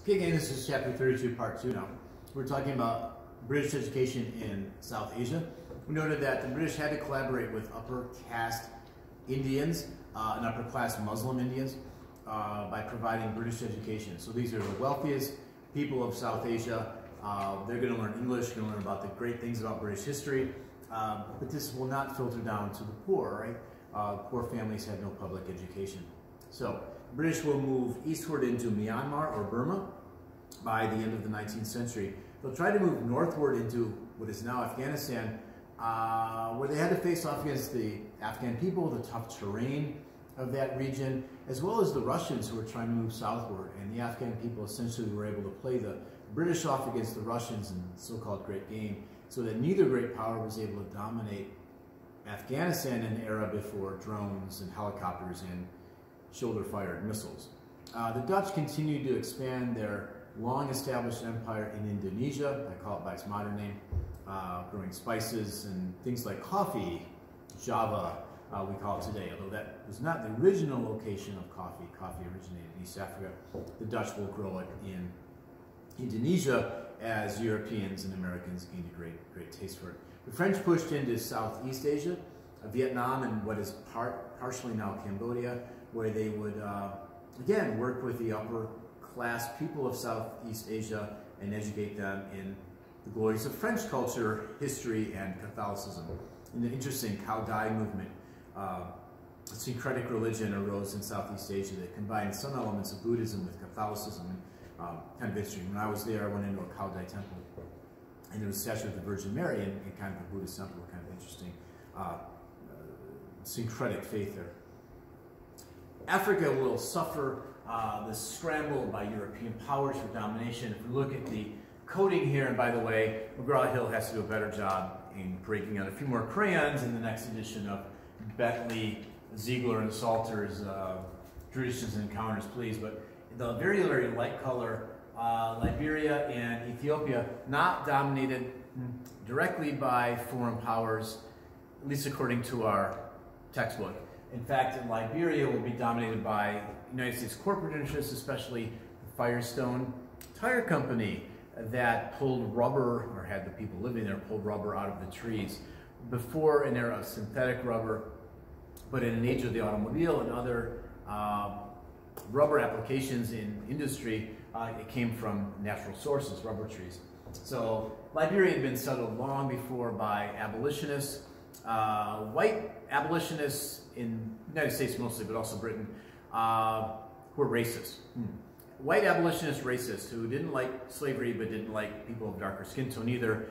Okay, again, this is chapter 32, part 2 now. We're talking about British education in South Asia. We noted that the British had to collaborate with upper caste Indians and upper class Muslim Indians by providing British education. So these are the wealthiest people of South Asia. They're going to learn English, going to learn about the great things about British history, but this will not filter down to the poor, right? Poor families have no public education. So the British will move eastward into Myanmar or Burma by the end of the 19th century. They'll try to move northward into what is now Afghanistan, where they had to face off against the Afghan people, the tough terrain of that region, as well as the Russians who were trying to move southward. And the Afghan people essentially were able to play the British off against the Russians in so-called Great Game, so that neither great power was able to dominate Afghanistan in the era before drones and helicopters and shoulder-fired missiles. The Dutch continued to expand their long-established empire in Indonesia. I call it by its modern name, growing spices and things like coffee, Java, we call it today, although that was not the original location of coffee. Coffee originated in East Africa. The Dutch will grow it in Indonesia as Europeans and Americans gained a great taste for it. The French pushed into Southeast Asia, Vietnam, and what is partially now Cambodia, where they would, again, work with the upper class people of Southeast Asia and educate them in the glories of French culture, history, and Catholicism. And the interesting Cao Dai movement, a syncretic religion arose in Southeast Asia that combined some elements of Buddhism with Catholicism. And, kind of interesting. When I was there, I went into a Cao Dai temple, and there was a statue of the Virgin Mary in kind of a Buddhist temple. Kind of interesting syncretic faith there. Africa will suffer the scramble by European powers for domination. If we look at the coding here, and by the way, McGraw-Hill has to do a better job in breaking out a few more crayons in the next edition of Bentley, Ziegler, and Salter's Traditions and Encounters, please. But the very, very light color, Liberia and Ethiopia, not dominated directly by foreign powers, at least according to our textbook. In fact, Liberia will be dominated by United States corporate interests, especially the Firestone Tire Company that pulled rubber, or had the people living there pull rubber out of the trees. Before an era of synthetic rubber, but in an age of the automobile and other rubber applications in industry, it came from natural sources, rubber trees. So Liberia had been settled long before by abolitionists, white abolitionists in the United States mostly, but also Britain, who were racist. White abolitionists, racists, who didn't like slavery but didn't like people of darker skin tone either,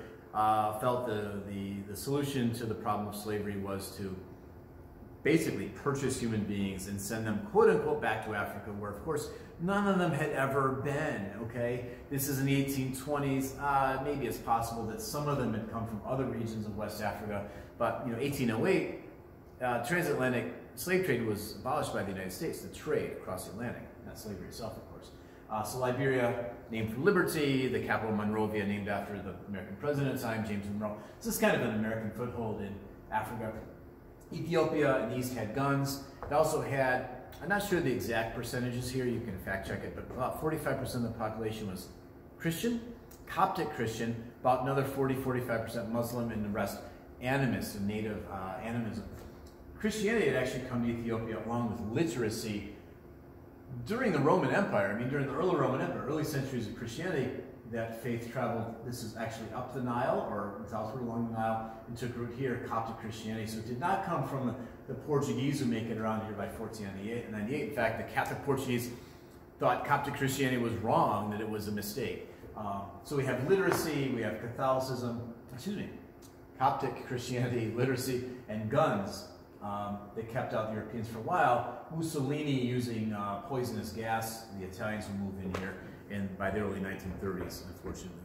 felt the solution to the problem of slavery was to basically purchase human beings and send them, quote unquote, back to Africa, where of course none of them had ever been, okay? This is in the 1820s. Maybe it's possible that some of them had come from other regions of West Africa, but 1808, transatlantic slave trade was abolished by the United States, the trade across the Atlantic, not slavery itself, of course. So Liberia, named for liberty, the capital Monrovia, named after the American president at the time, James Monroe. This is kind of an American foothold in Africa. Ethiopia in the east had guns. It also had, I'm not sure the exact percentages here, you can fact check it, but about 45% of the population was Christian, Coptic Christian, about another 40-45% Muslim, and the rest animist and native animism. Christianity had actually come to Ethiopia along with literacy during the Roman Empire. I mean, during the early Roman Empire, early centuries of Christianity, that faith traveled, this is actually up the Nile, or southward along the Nile, and took root here, Coptic Christianity. So it did not come from the Portuguese who make it around here by 1498. In fact, the Catholic Portuguese thought Coptic Christianity was wrong, that it was a mistake. So we have literacy, we have Catholicism, Coptic Christianity, literacy, and guns. They kept out the Europeans for a while. Mussolini using poisonous gas, the Italians will move in here by the early 1930s, unfortunately.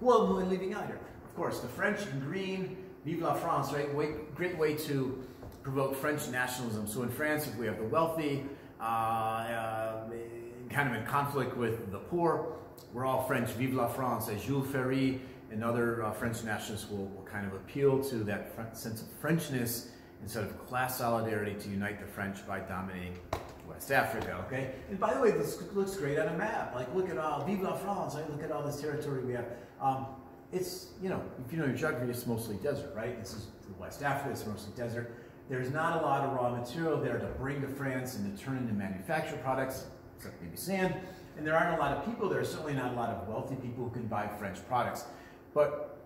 Well, we're leaving out here. Of course, the French in green, Vive la France, right? Great way to provoke French nationalism. So in France, if we have the wealthy, kind of in conflict with the poor, we're all French, Vive la France, as Jules Ferry and other French nationalists will kind of appeal to that sense of Frenchness instead of class solidarity to unite the French by dominating West Africa, okay? And by the way, this looks great on a map. Like, look at all, Vive la France, right? Look at all this territory we have. It's, you know, if you know your geography, it's mostly desert, right? This is West Africa, it's mostly desert. There's not a lot of raw material there to bring to France and to turn into manufactured products, except maybe sand. And there aren't a lot of people there, certainly not a lot of wealthy people who can buy French products. But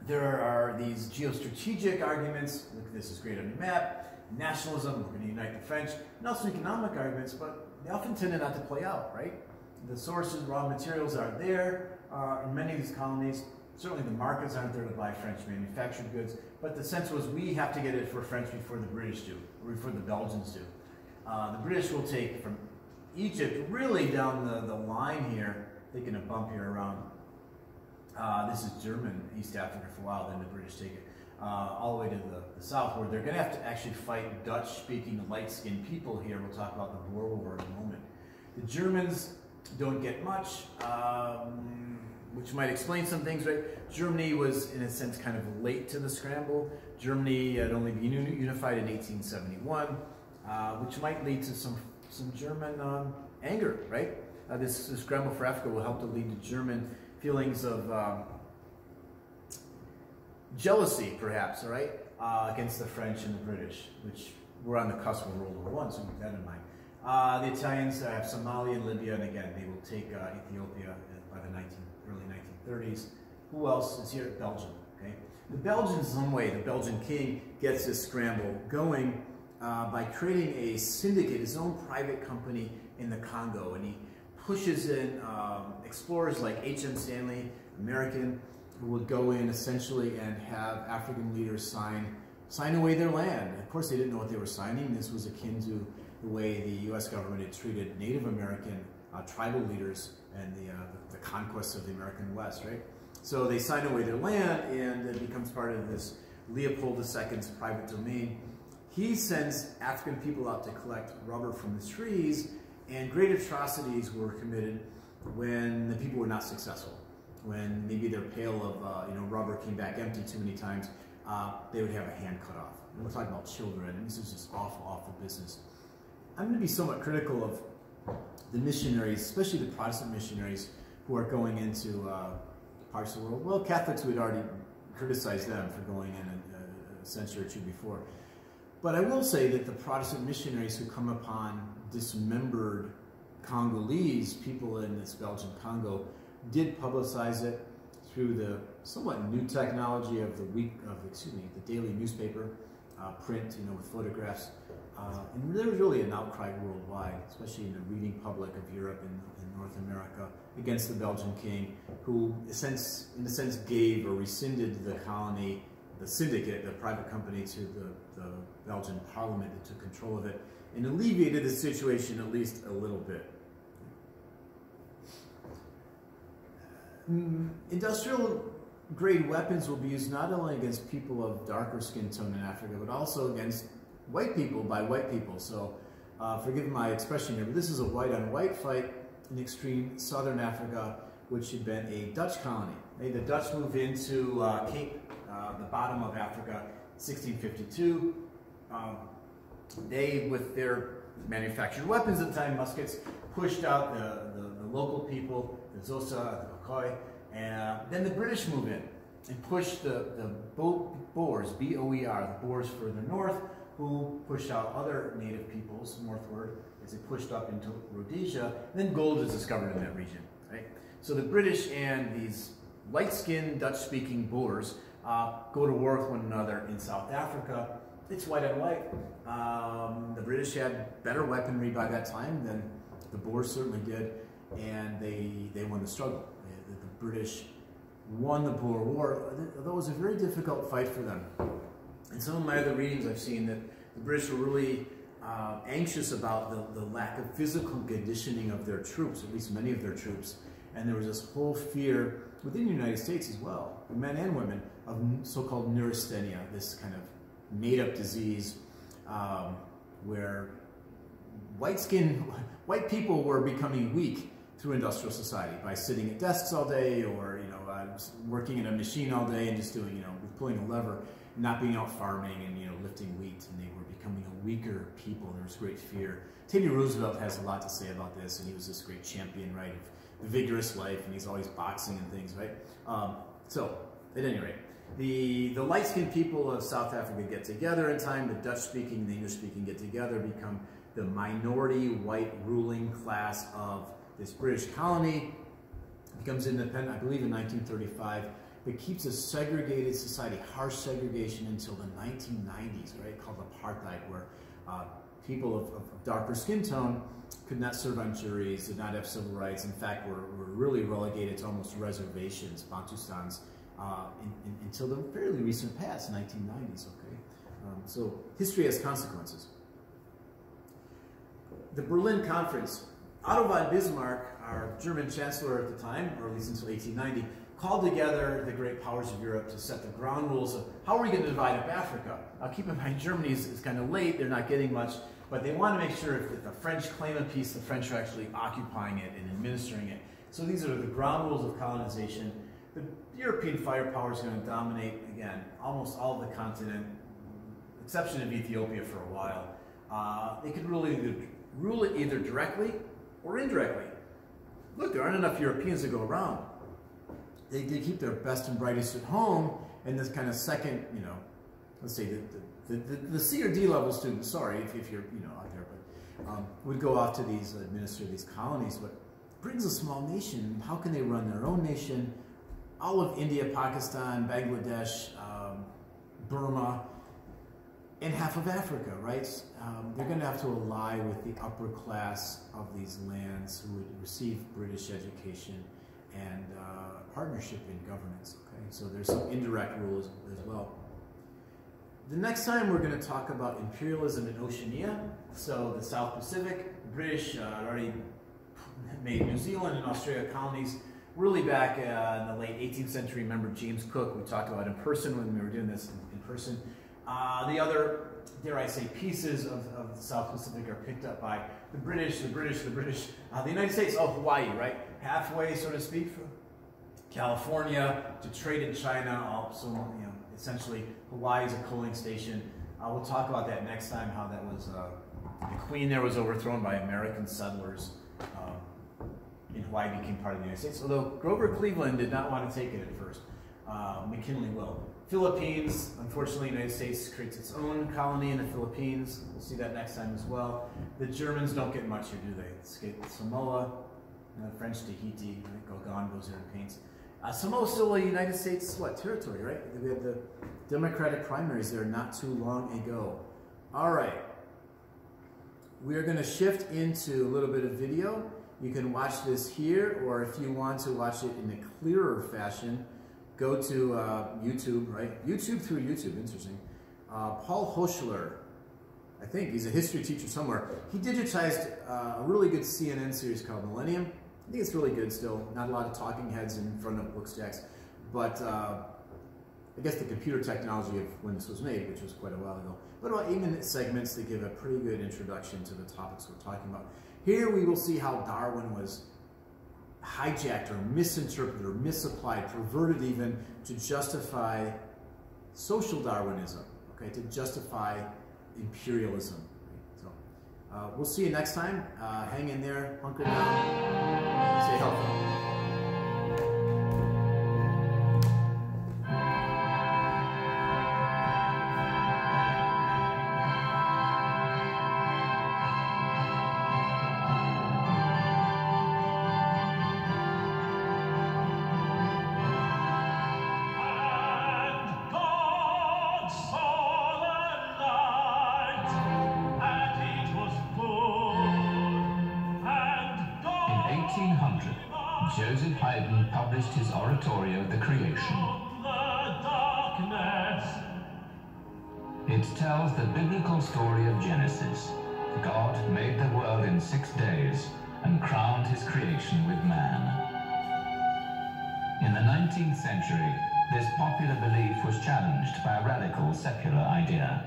there are these geostrategic arguments, look, this is great on your map, nationalism, we're going to unite the French, and also economic arguments, but they often tend not to play out, right? The sources, raw materials are there in many of these colonies. Certainly the markets aren't there to buy French manufactured goods, but the sense was we have to get it for French before the British do, or before the Belgians do. The British will take from Egypt really down the line here, taking a bump here around. This is German East Africa for a while, then the British take it all the way to the south, where they're going to have to actually fight Dutch-speaking, light-skinned people here. We'll talk about the Boer War in a moment. The Germans don't get much, which might explain some things, right? Germany was, in a sense, kind of late to the scramble. Germany had only been unified in 1871, which might lead to some German anger, right? This scramble for Africa will help to lead to German feelings of jealousy, perhaps, all right, against the French and the British, which were on the cusp of World War I, so keep that in mind. The Italians have Somalia and Libya, and again, they will take Ethiopia by the early 1930s. Who else is here? Belgium, okay? The Belgians, in some way, the Belgian king gets this scramble going by creating a syndicate, his own private company in the Congo, and he pushes in explorers like H.M. Stanley, American, who would go in essentially and have African leaders sign away their land. Of course, they didn't know what they were signing. This was akin to the way the U.S. government had treated Native American tribal leaders and the conquest of the American West, right? So they sign away their land, and it becomes part of this Leopold II's private domain. He sends African people out to collect rubber from the trees, and great atrocities were committed when the people were not successful. When maybe their pail of rubber came back empty too many times, they would have a hand cut off. And we're talking about children, and this is just awful, awful business. I'm going to be somewhat critical of the missionaries, especially the Protestant missionaries who are going into parts of the world. Well, Catholics, we'd already criticized them for going in a century or two before. But I will say that the Protestant missionaries who come upon dismembered Congolese, people in this Belgian Congo, did publicize it through the somewhat new technology of the daily newspaper, print, with photographs. And there was really an outcry worldwide, especially in the reading public of Europe and North America, against the Belgian king, who, in a sense, gave or rescinded the colony, the syndicate, the private company, to the Belgian parliament that took control of it, and alleviated the situation at least a little bit. Industrial grade weapons will be used not only against people of darker skin tone in Africa, but also against white people by white people. So forgive my expression here, but this is a white-on-white fight in extreme southern Africa, which had been a Dutch colony. The Dutch moved into Cape, the bottom of Africa, 1652. They, with their manufactured weapons at the time, muskets, pushed out the local people, the Xhosa, the Khoi, and then the British move in and push the Boers, B-O-E-R, the Boers further north, who pushed out other native peoples northward as they pushed up into Rhodesia. And then gold is discovered in that region, right? So the British and these light-skinned Dutch-speaking Boers go to war with one another in South Africa. It's white on white. The British had better weaponry by that time than the Boers certainly did, and they won the struggle. The British won the Boer War, although it was a very difficult fight for them. In some of my other readings, I've seen that the British were really anxious about the lack of physical conditioning of their troops, at least many of their troops, and there was this whole fear within the United States as well, men and women, of so-called neurasthenia, this kind of made-up disease where white people were becoming weak through industrial society by sitting at desks all day, or working in a machine all day and just doing, pulling a lever. not being out farming and lifting wheat, and they were becoming a weaker people. There was great fear. Teddy Roosevelt has a lot to say about this, and he was this great champion, right, of vigorous life, and he's always boxing and things, right? So, at any rate, the light-skinned people of South Africa get together in time. The Dutch-speaking and the English-speaking get together, become the minority white ruling class of this British colony. Becomes independent, I believe, in 1935, but keeps a segregated society, harsh segregation until the 1990s, right, called apartheid, where people of darker skin tone could not serve on juries, did not have civil rights. In fact, were really relegated to almost reservations, Bantustans, until the fairly recent past, 1990s, okay? So history has consequences. The Berlin Conference, Otto von Bismarck, our German chancellor at the time, or at least until 1890, called together the great powers of Europe to set the ground rules of how are we going to divide up Africa. Now keep in mind, Germany is kind of late, they're not getting much, but they want to make sure if the French claim a piece, the French are actually occupying it and administering it. So these are the ground rules of colonization. The European firepower is going to dominate, again, almost all of the continent, exception of Ethiopia for a while. They could really rule it either directly or indirectly. Look, there aren't enough Europeans to go around. They keep their best and brightest at home, and this kind of second, let's say the C or D level students, sorry if you're out there, but would go off to these administer these colonies. But Britain's a small nation. How can they run their own nation? All of India, Pakistan, Bangladesh, Burma, and half of Africa, right? They're going to have to ally with the upper class of these lands who would receive British education and partnership in governance, okay? So there's some indirect rules as well. The next time we're going to talk about imperialism in Oceania, so the South Pacific. The British already made New Zealand and Australia colonies really back in the late 18th century. Remember James Cook, we talked about in person when we were doing this in person. The other, dare I say, pieces of the South Pacific are picked up by the British. The United States, Hawaii, right? Halfway, so to speak, from California to trade in China. Also, essentially, Hawaii is a coaling station. We'll talk about that next time, how that was, the Queen there was overthrown by American settlers. And Hawaii became part of the United States. Although Grover Cleveland did not want to take it at first. McKinley will. Philippines, unfortunately, the United States creates its own colony in the Philippines. We'll see that next time as well. The Germans don't get much here, do they? Escape Samoa, the French Tahiti, Gauguin goes there and paints. Samoa is still a United States, territory, right? We had the Democratic primaries there not too long ago. All right. We are going to shift into a little bit of video. You can watch this here, or if you want to watch it in a clearer fashion, go to YouTube, right? YouTube through YouTube, interesting. Paul Hochler, I think he's a history teacher somewhere. He digitized a really good CNN series called Millennium. I think it's really good still. Not a lot of talking heads in front of book stacks, but I guess the computer technology of when this was made, which was quite a while ago. But about 8-minute segments that give a pretty good introduction to the topics we're talking about. Here we will see how Darwin was hijacked or misinterpreted or misapplied, perverted even, to justify social Darwinism, okay, to justify imperialism. Right? So we'll see you next time. Hang in there, hunker down, stay healthy. Joseph Haydn published his oratorio, The Creation. It tells the biblical story of Genesis. God made the world in 6 days and crowned his creation with man. In the 19th century, this popular belief was challenged by a radical secular idea.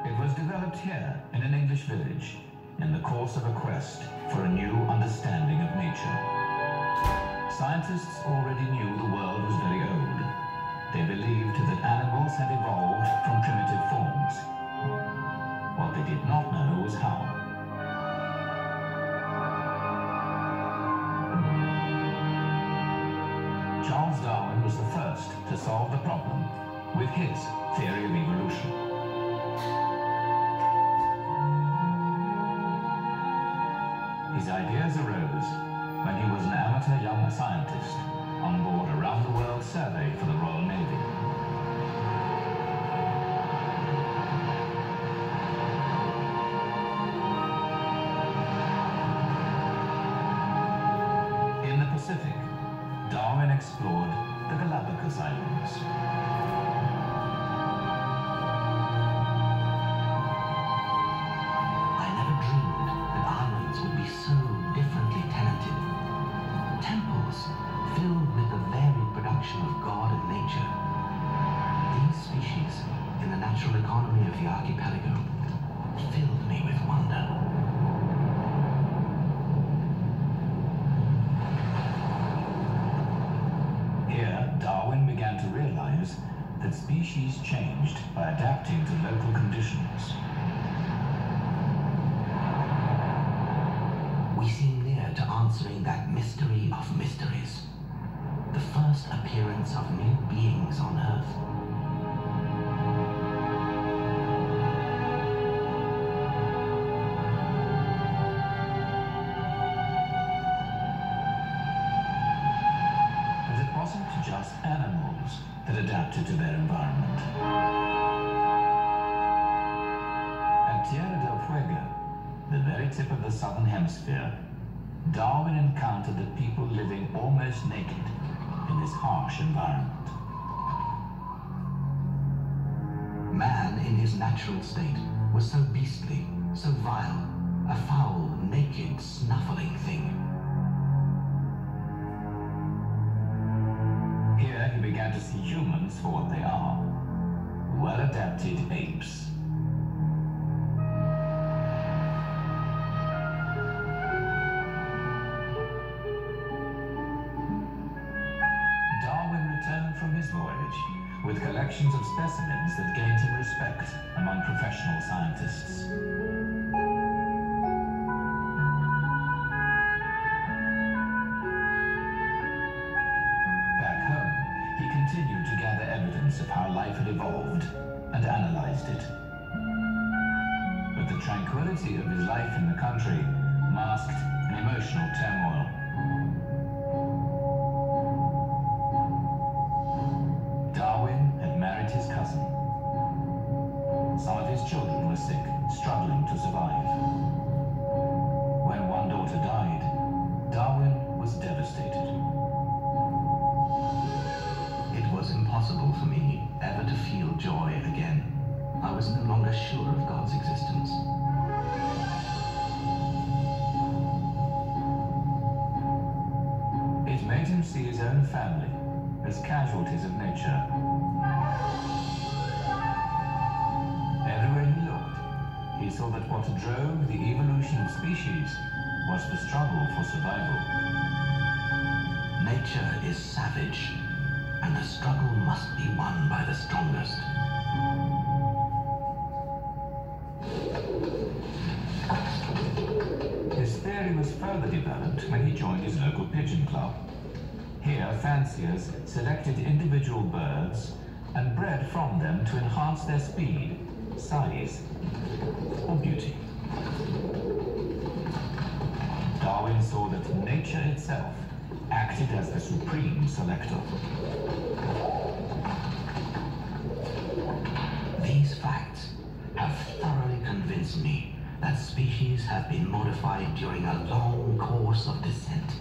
It was developed here in an English village, in the course of a quest for a new understanding of nature. Scientists already knew the world was very old. They believed that animals had evolved from primitive forms. What they did not know was how. Charles Darwin was the first to solve the problem with his theory of evolution. His ideas arose when he was an amateur young scientist on board a round-the-world survey for the Royal Navy. In the Pacific, Darwin explored the Galapagos Islands. I never dreamed that islands would be so differently tenanted. Temples filled with the varied production of God and nature. These species, in the natural economy of the archipelago, filled me with wonder. Here, Darwin began to realize that species changed by adapting to local conditions. We seem near to answering that mystery of mysteries. The first appearance of new beings on Earth. But it wasn't just animals that adapted to their environment. At Tierra del Fuego, the very tip of the southern hemisphere, Darwin encountered the people living almost naked in this harsh environment. Man in his natural state was so beastly, so vile, a foul, naked, snuffling thing. Here he began to see humans for what they are, well-adapted apes. Darwin returned from his voyage with collections of specimens that gained him respect among professional scientists. Back home, he continued to gather evidence of how life had evolved and analyzed it. But the tranquility of his life in the country masked an emotional turmoil. Darwin had married his cousin. Some of his children were sick, struggling to survive. When one daughter died, Darwin was devastated. It was impossible for me ever to feel joy again. I was no longer sure of God's existence. It made him see his own family as casualties of nature. Everywhere he looked, he saw that what drove the evolution of species was the struggle for survival. Nature is savage, and the struggle must be won by the strongest. His theory was further developed when he joined his local pigeon club. Here, fanciers selected individual birds and bred from them to enhance their speed, size, or beauty. Darwin saw that nature itself acted as the supreme selector. These facts have thoroughly convinced me that species have been modified during a long course of descent.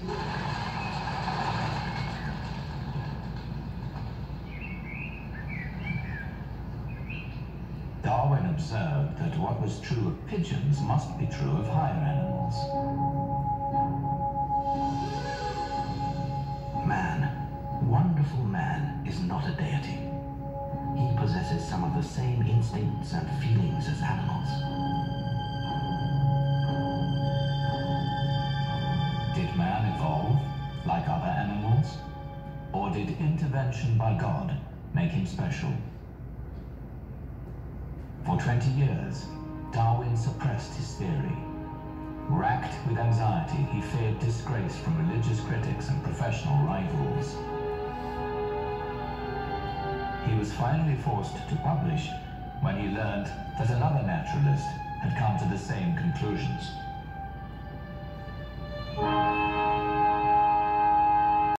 Darwin observed that what was true of pigeons must be true of higher animals. Man, wonderful man, is not a deity. He possesses some of the same instincts and feelings as animals. Did man evolve like other animals? intervention by God make him special? For 20 years, Darwin suppressed his theory. Racked with anxiety, he feared disgrace from religious critics and professional rivals. He was finally forced to publish when he learned that another naturalist had come to the same conclusions.